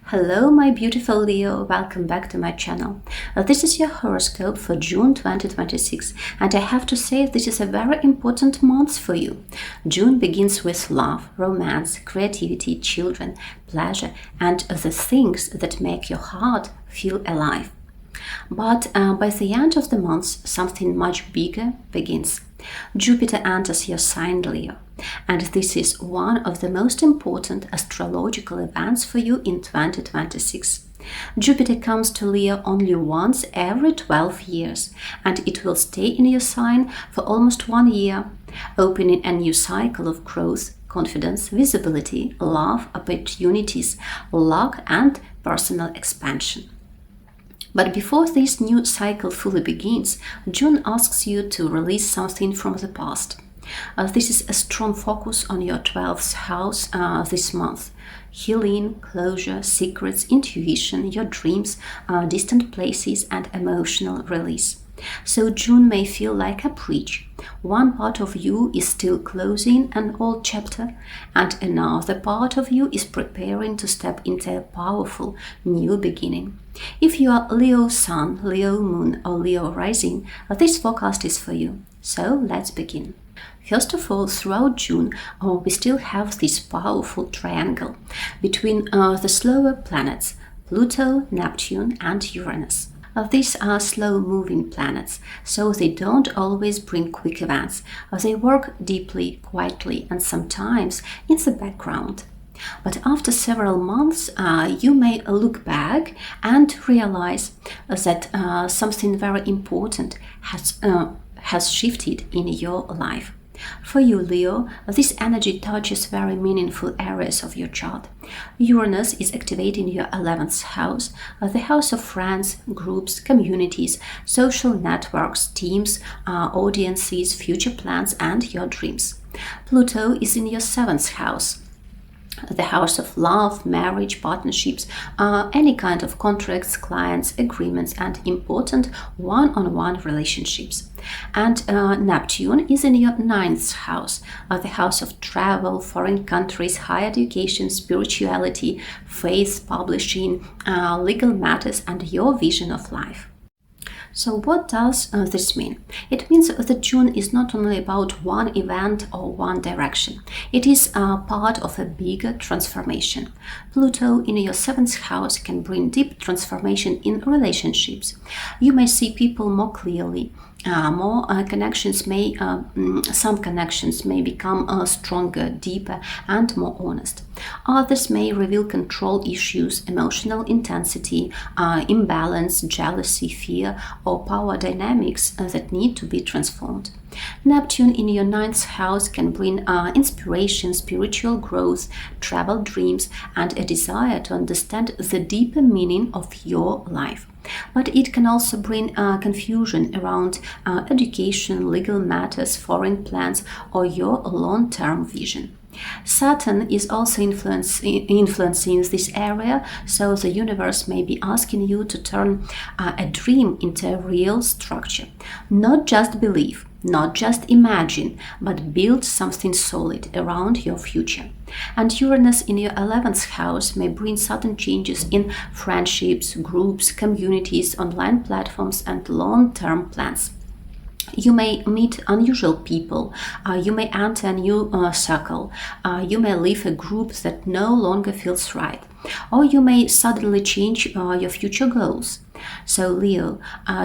Hello, my beautiful Leo. Welcome back to my channel. This is your horoscope for June 2026, and I have to say this is a very important month for you. June begins with love, romance, creativity, children, pleasure, and the things that make your heart feel alive. But by the end of the month, something much bigger begins. Jupiter enters your sign, Leo, and this is one of the most important astrological events for you in 2026. Jupiter comes to Leo only once every 12 years, and it will stay in your sign for almost 1 year, opening a new cycle of growth, confidence, visibility, love, opportunities, luck, and personal expansion. But before this new cycle fully begins, June asks you to release something from the past. This is a strong focus on your 12th house this month. Healing, closure, secrets, intuition, your dreams, distant places, and emotional release. So June may feel like a bridge. One part of you is still closing an old chapter, and another part of you is preparing to step into a powerful new beginning. If you are Leo Sun, Leo Moon, or Leo Rising, this forecast is for you. So let's begin. First of all, throughout June, we still have this powerful triangle between the slower planets, Pluto, Neptune, and Uranus. These are slow-moving planets, so they don't always bring quick events. They work deeply, quietly, and sometimes in the background. But after several months, you may look back and realize that something very important has shifted in your life. For you, Leo, this energy touches very meaningful areas of your chart. Uranus is activating your 11th house, the house of friends, groups, communities, social networks, teams, audiences, future plans, and your dreams. Pluto is in your 7th house, the house of love, marriage, partnerships, any kind of contracts, clients, agreements, and important one-on-one relationships. And Neptune is in your 9th house, the house of travel, foreign countries, higher education, spirituality, faith, publishing, legal matters, and your vision of life. So what does this mean? It means that June is not only about one event or one direction. It is part of a bigger transformation. Pluto in your 7th house can bring deep transformation in relationships. You may see people more clearly. Some connections may become stronger, deeper, and more honest. Others may reveal control issues, emotional intensity, imbalance, jealousy, fear, or power dynamics that need to be transformed. Neptune in your 9th house can bring inspiration, spiritual growth, travel dreams, and a desire to understand the deeper meaning of your life. But it can also bring confusion around education, legal matters, foreign plans, or your long-term vision. Saturn is also influencing this area, so the universe may be asking you to turn a dream into a real structure. Not just believe, not just imagine, but build something solid around your future. And Uranus in your 11th house may bring sudden changes in friendships, groups, communities, online platforms, and long-term plans. You may meet unusual people, you may enter a new circle, you may leave a group that no longer feels right, or you may suddenly change your future goals. So Leo,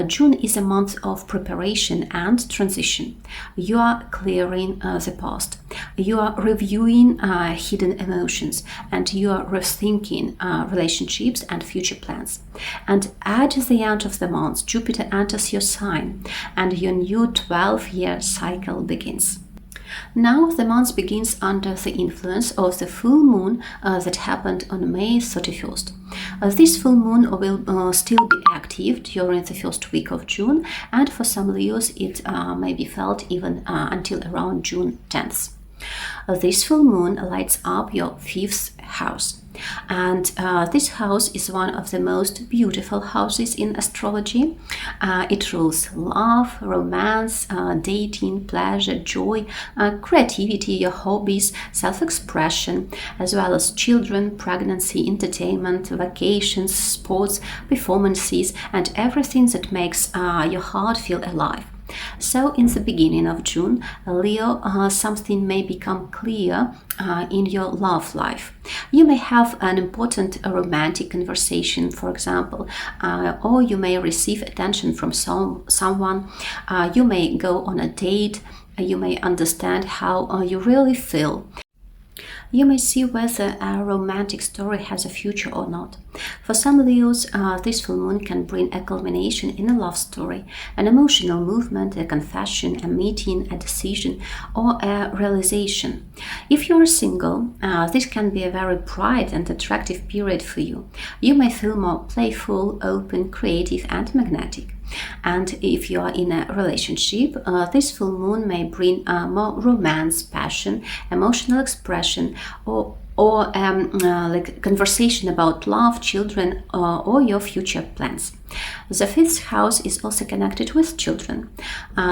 June is a month of preparation and transition. You are clearing the past, you are reviewing hidden emotions, and you are rethinking relationships and future plans. And at the end of the month, Jupiter enters your sign, and your new 12-year cycle begins. Now the month begins under the influence of the full moon that happened on May 31st. This full moon will still be active during the first week of June, and for some Leos it may be felt even until around June 10th. This full moon lights up your 5th house. And this house is one of the most beautiful houses in astrology. It rules love, romance, dating, pleasure, joy, creativity, your hobbies, self-expression, as well as children, pregnancy, entertainment, vacations, sports, performances, and everything that makes your heart feel alive. So, in the beginning of June, Leo, something may become clear in your love life. You may have an important romantic conversation, for example, or you may receive attention from someone. You may go on a date. You may understand how you really feel. You may see whether a romantic story has a future or not. For some Leos, this full moon can bring a culmination in a love story, an emotional movement, a confession, a meeting, a decision, or a realization. If you are single, this can be a very bright and attractive period for you. You may feel more playful, open, creative, and magnetic. And if you are in a relationship, this full moon may bring more romance, passion, emotional expression, or like conversation about love, children, or your future plans. The fifth house is also connected with children.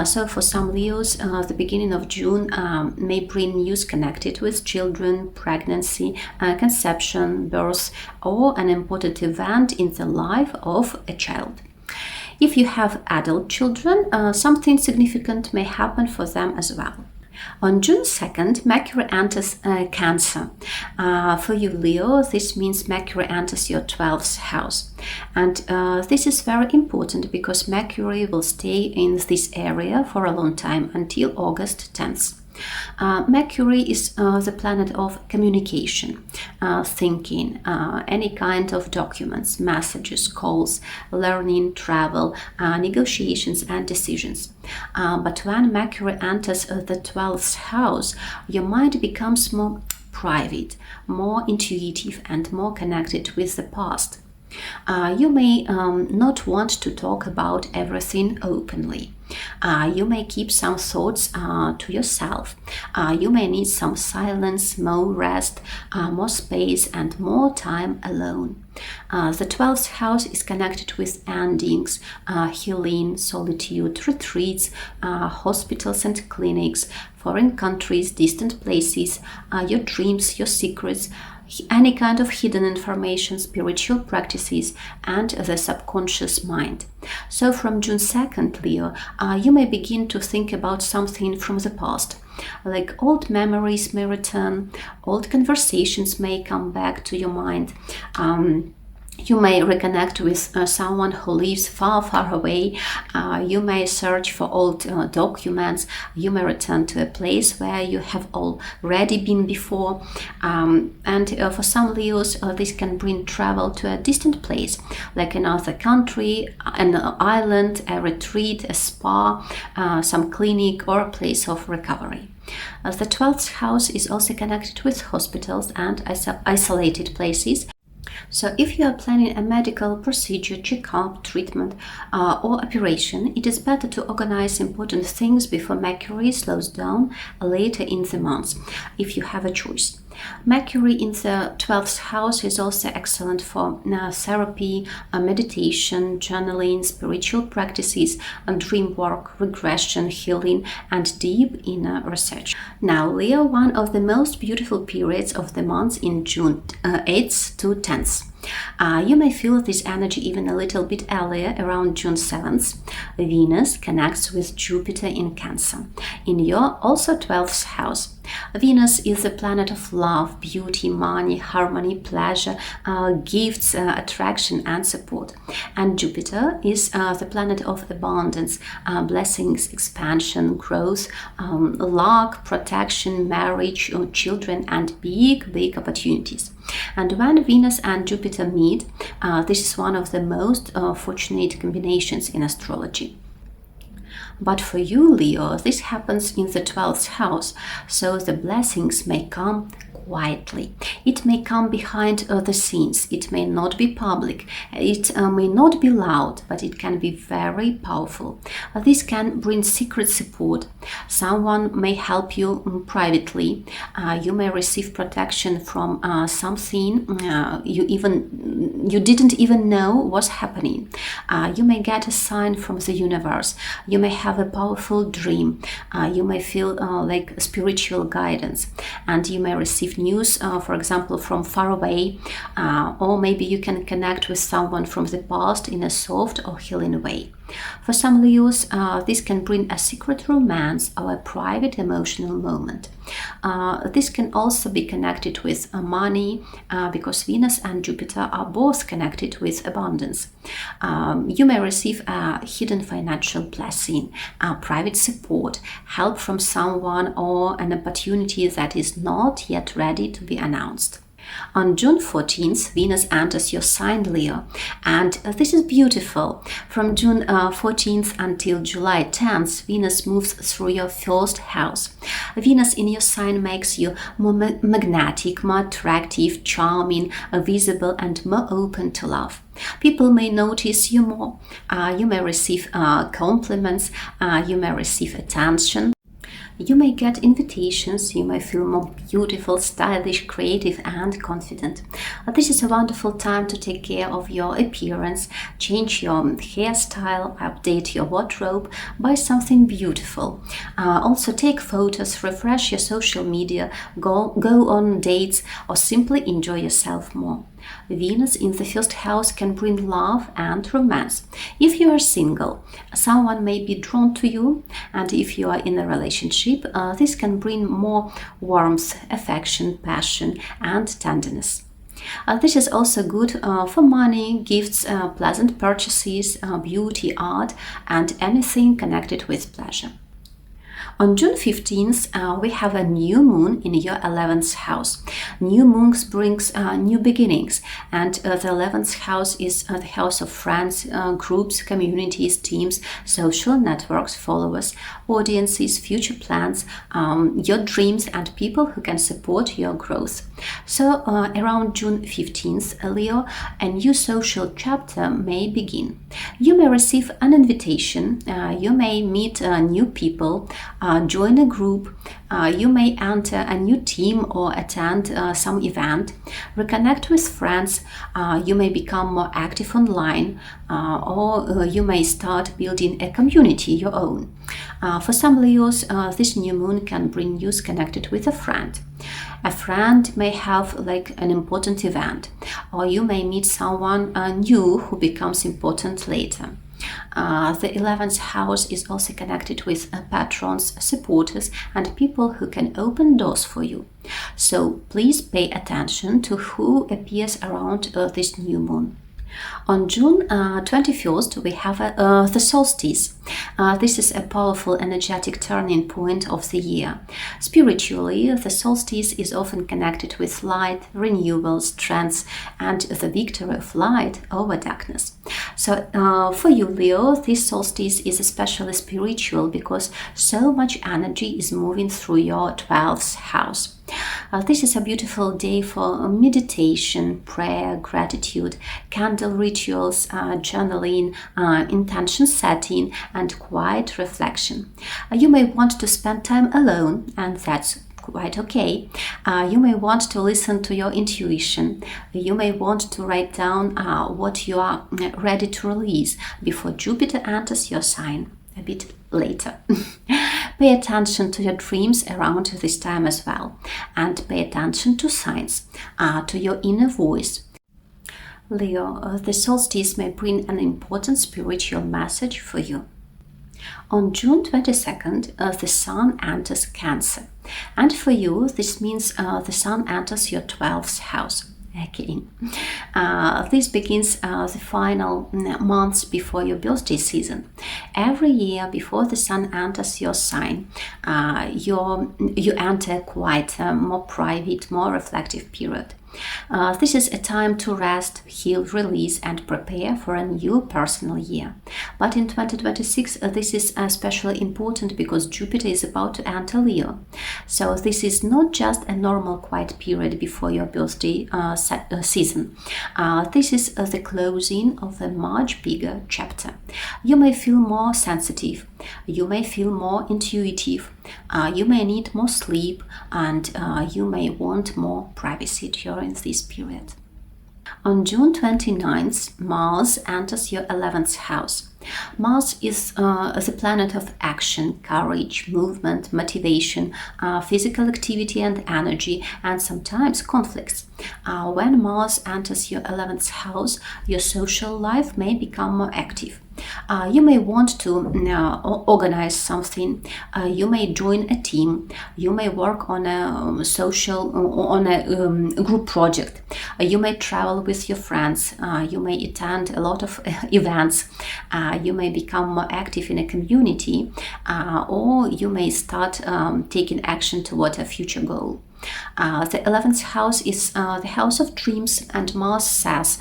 So for some Leos, the beginning of June may bring news connected with children, pregnancy, conception, birth, or an important event in the life of a child. If you have adult children, something significant may happen for them as well. On June 2nd, Mercury enters Cancer. For you, Leo, this means Mercury enters your 12th house. And this is very important because Mercury will stay in this area for a long time until August 10th. Mercury is the planet of communication, thinking, any kind of documents, messages, calls, learning, travel, negotiations, and decisions. But when Mercury enters the 12th house, your mind becomes more private, more intuitive, and more connected with the past. You may not want to talk about everything openly. You may keep some thoughts to yourself. You may need some silence, more rest, more space, and more time alone. The 12th house is connected with endings, healing, solitude, retreats, hospitals and clinics, foreign countries, distant places, your dreams, your secrets, any kind of hidden information, spiritual practices, and the subconscious mind. So from June 2nd, Leo, you may begin to think about something from the past. Like old memories may return, old conversations may come back to your mind. You may reconnect with someone who lives far, far away. You may search for old documents. You may return to a place where you have already been before. And for some Leos, this can bring travel to a distant place, like another country, an island, a retreat, a spa, some clinic, or a place of recovery. The 12th house is also connected with hospitals and isolated places. So if you are planning a medical procedure, checkup, treatment, or operation, it is better to organize important things before Mercury slows down later in the month, if you have a choice. Mercury in the 12th house is also excellent for therapy, meditation, journaling, spiritual practices, dream work, regression, healing, and deep inner research. Now, Leo, one of the most beautiful periods of the month in June 8th to 10th. You may feel this energy even a little bit earlier, around June 7th. Venus connects with Jupiter in Cancer, in your also 12th house. Venus is the planet of love, beauty, money, harmony, pleasure, gifts, attraction, and support. And Jupiter is the planet of abundance, blessings, expansion, growth, luck, protection, marriage, children, and big, big opportunities. And when Venus and Jupiter meet, this is one of the most fortunate combinations in astrology. But for you, Leo, this happens in the 12th house, so the blessings may come quietly. It may come behind the scenes. It may not be public. It may not be loud, but it can be very powerful. This can bring secret support. Someone may help you privately. You may receive protection from something you didn't even know was happening. You may get a sign from the universe. You may have a powerful dream. You may feel like spiritual guidance, and you may receive news, for example, from far away, or maybe you can connect with someone from the past in a soft or healing way. For some Leos, this can bring a secret romance or a private emotional moment. This can also be connected with money, because Venus and Jupiter are both connected with abundance. You may receive a hidden financial blessing, private support, help from someone, or an opportunity that is not yet ready to be announced. On June 14th, Venus enters your sign, Leo, and this is beautiful. From June 14th until July 10th, Venus moves through your first house. Venus in your sign makes you more magnetic, more attractive, charming, visible, and more open to love. People may notice you more. You may receive compliments. You may receive attention. You may get invitations, you may feel more beautiful, stylish, creative, and confident. This is a wonderful time to take care of your appearance, change your hairstyle, update your wardrobe, buy something beautiful. Also take photos, refresh your social media, go on dates, or simply enjoy yourself more. Venus in the first house can bring love and romance. If you are single, someone may be drawn to you, and if you are in a relationship, this can bring more warmth, affection, passion, and tenderness. This is also good for money, gifts, pleasant purchases, beauty, art, and anything connected with pleasure. On June 15th, we have a new moon in your 11th house. New moons brings new beginnings, and the 11th house is the house of friends, groups, communities, teams, social networks, followers, audiences, future plans, your dreams, and people who can support your growth. So around June 15th, Leo, a new social chapter may begin. You may receive an invitation, you may meet new people, join a group, you may enter a new team or attend some event, reconnect with friends, you may become more active online, or you may start building a community your own. For some Leos, this new moon can bring news connected with a friend. A friend may have like an important event, or you may meet someone new who becomes important later. The 11th house is also connected with patrons, supporters, and people who can open doors for you. So please pay attention to who appears around this new moon. On June 21st, we have the solstice. This is a powerful, energetic turning point of the year. Spiritually, the solstice is often connected with light, renewal, strength, and the victory of light over darkness. So for you, Leo, this solstice is especially spiritual because so much energy is moving through your 12th house. This is a beautiful day for meditation, prayer, gratitude, candle rituals, journaling, intention setting, and quiet reflection. You may want to spend time alone, and that's quite okay. You may want to listen to your intuition. You may want to write down what you are ready to release before Jupiter enters your sign a bit later. Pay attention to your dreams around this time as well, and pay attention to signs, to your inner voice. Leo, the solstice may bring an important spiritual message for you. On June 22nd, the Sun enters Cancer, and for you this means the Sun enters your 12th house. Kidding. This begins the final months before your birthday season. Every year before the Sun enters your sign, you enter quite a more private, more reflective period. This is a time to rest, heal, release, and prepare for a new personal year. But in 2026, this is especially important because Jupiter is about to enter Leo. So this is not just a normal quiet period before your birthday season. This is the closing of a much bigger chapter. You may feel more sensitive. You may feel more intuitive. You may need more sleep, and you may want more privacy during this period. On June 29th, Mars enters your 11th house. Mars is the planet of action, courage, movement, motivation, physical activity and energy, and sometimes conflicts. When Mars enters your 11th house, your social life may become more active. You may want to organize something. You may join a team. You may work on a group project. You may travel with your friends. You may attend a lot of events. You may become more active in a community, or you may start taking action toward a future goal. The 11th house is the house of dreams, and Mars says,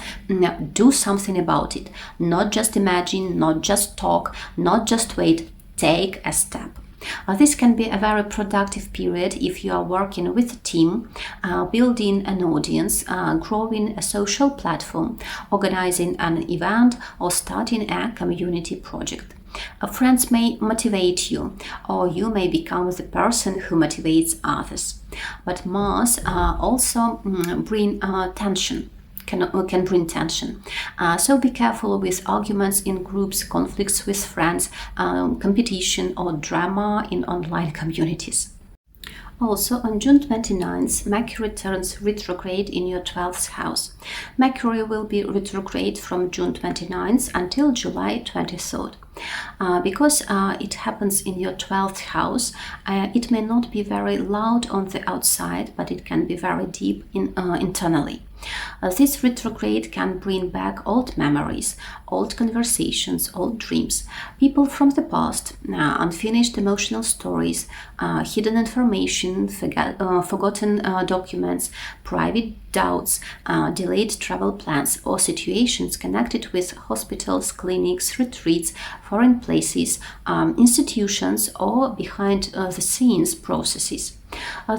do something about it. Not just imagine, not just talk, not just wait, take a step. This can be a very productive period if you are working with a team, building an audience, growing a social platform, organizing an event, or starting a community project. Friends may motivate you, or you may become the person who motivates others. But Mars also bring tension. Can bring tension. So be careful with arguments in groups, conflicts with friends, competition, or drama in online communities. Also, on June 29th, Mercury turns retrograde in your 12th house. Mercury will be retrograde from June 29th until July 23rd. Because it happens in your 12th house, it may not be very loud on the outside, but it can be very deep internally. This retrograde can bring back old memories, old conversations, old dreams, people from the past, unfinished emotional stories, hidden information, forgotten documents, private doubts, delayed travel plans, or situations connected with hospitals, clinics, retreats, foreign places, institutions, or behind-the-scenes processes.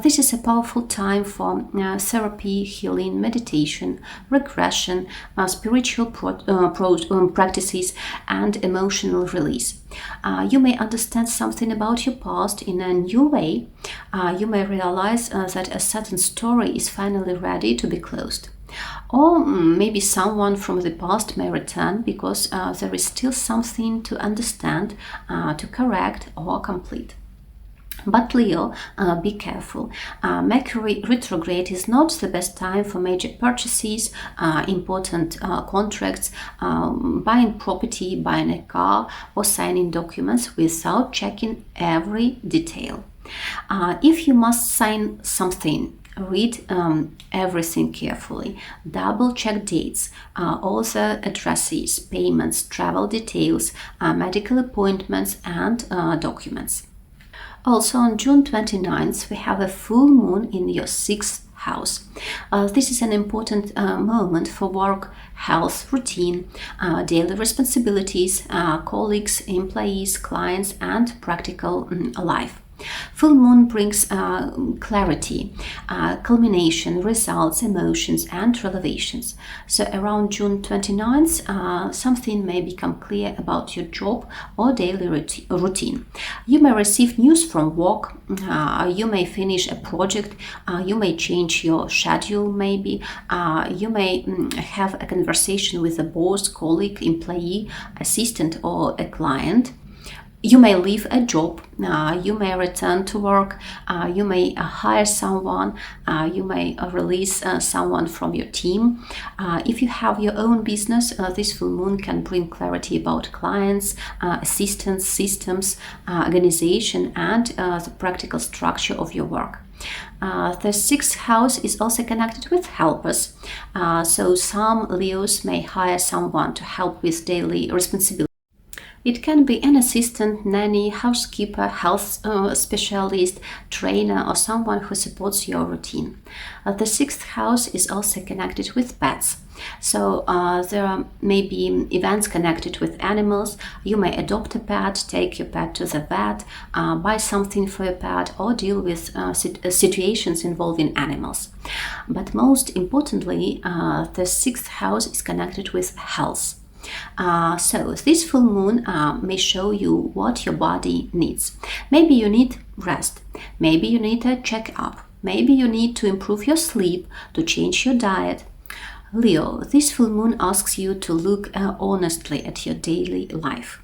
This is a powerful time for therapy, healing, meditation, regression, spiritual practices, and emotional release. You may understand something about your past in a new way. You may realize that a certain story is finally ready to be closed. Or maybe someone from the past may return because there is still something to understand, to correct, or complete. But Leo, be careful. Mercury retrograde is not the best time for major purchases, important contracts, buying property, buying a car, or signing documents without checking every detail. If you must sign something, read everything carefully. Double check dates, all the addresses, payments, travel details, medical appointments, and documents. Also, on June 29th, we have a full moon in your 6th house. This is an important moment for work, health, routine, daily responsibilities, colleagues, employees, clients, and practical life. Full moon brings clarity, culmination, results, emotions, and revelations. So around June 29th, something may become clear about your job or daily routine. You may receive news from work, you may finish a project, you may change your schedule maybe, you may have a conversation with a boss, colleague, employee, assistant, or a client. You may leave a job, you may return to work, you may hire someone, you may release someone from your team. If you have your own business, this full moon can bring clarity about clients, assistants, systems, organization, and the practical structure of your work. The 6th house is also connected with helpers, so some Leos may hire someone to help with daily responsibilities. It can be an assistant, nanny, housekeeper, health specialist, trainer, or someone who supports your routine. The sixth house is also connected with pets. So there may be events connected with animals. You may adopt a pet, take your pet to the vet, buy something for your pet, or deal with situations involving animals. But most importantly, the sixth house is connected with health. So this full moon may show you what your body needs. Maybe you need rest. Maybe you need a checkup. Maybe you need to improve your sleep, to change your diet. Leo, this full moon asks you to look honestly at your daily life.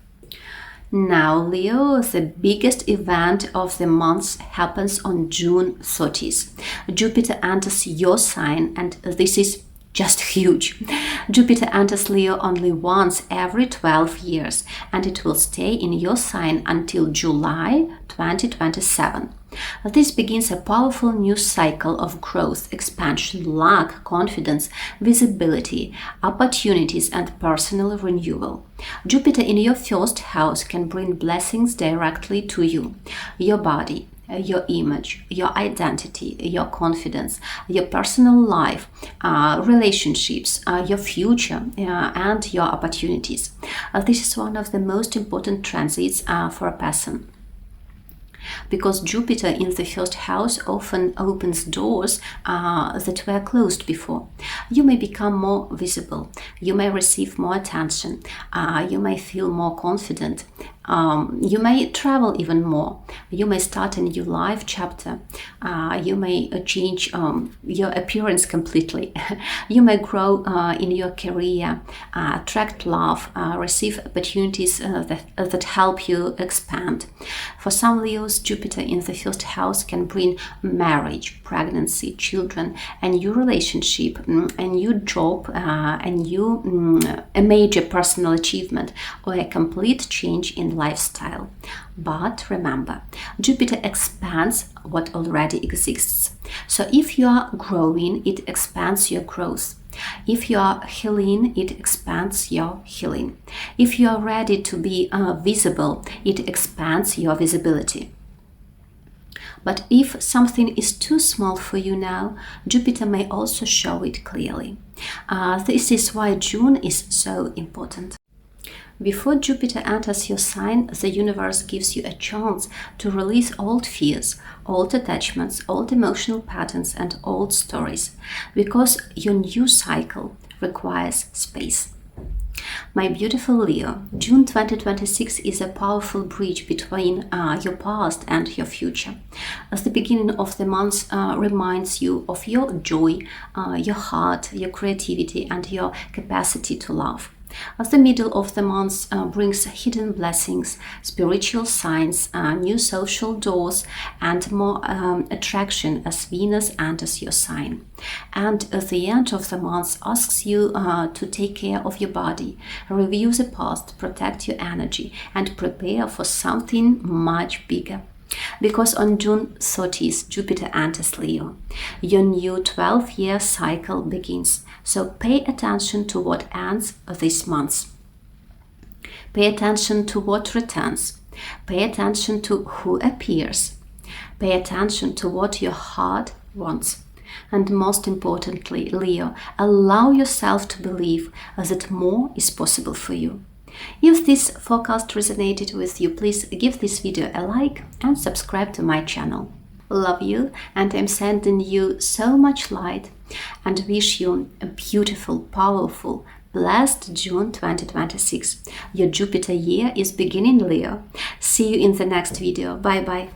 Now, Leo, the biggest event of the month happens on June 30th. Jupiter enters your sign, and this is just huge. Jupiter enters Leo only once every 12 years, and it will stay in your sign until July 2027. This begins a powerful new cycle of growth, expansion, luck, confidence, visibility, opportunities, and personal renewal. Jupiter in your first house can bring blessings directly to you, your body, your image, your identity, your confidence, your personal life, relationships, your future, and your opportunities. This is one of the most important transits for a person, because Jupiter in the first house often opens doors that were closed before. You may become more visible, you may receive more attention, you may feel more confident, you may travel even more, you may start a new life chapter, you may change your appearance completely, you may grow in your career, attract love, receive opportunities that help you expand. For some Leos, Jupiter in the first house can bring marriage, pregnancy, children, a new relationship, a new job, a major personal achievement, or a complete change in lifestyle. But remember, Jupiter expands what already exists. So if you are growing, it expands your growth. If you are healing, it expands your healing. If you are ready to be visible, it expands your visibility. But if something is too small for you now, Jupiter may also show it clearly. This is why June is so important. Before Jupiter enters your sign, the universe gives you a chance to release old fears, old attachments, old emotional patterns, and old stories, because your new cycle requires space. My beautiful Leo, June 2026 is a powerful bridge between your past and your future. As the beginning of the month reminds you of your joy, your heart, your creativity, and your capacity to love. As the middle of the month brings hidden blessings, spiritual signs, new social doors, and more attraction as Venus enters your sign. And at the end of the month asks you to take care of your body, review the past, protect your energy, and prepare for something much bigger. Because on June 30th, Jupiter enters Leo. Your new 12-year cycle begins, so pay attention to what ends this month. Pay attention to what returns. Pay attention to who appears. Pay attention to what your heart wants. And most importantly, Leo, allow yourself to believe that more is possible for you. If this forecast resonated with you, please give this video a like and subscribe to my channel. Love you, and I'm sending you so much light and wish you a beautiful, powerful, blessed June 2026. Your Jupiter year is beginning, Leo. See you in the next video. Bye bye.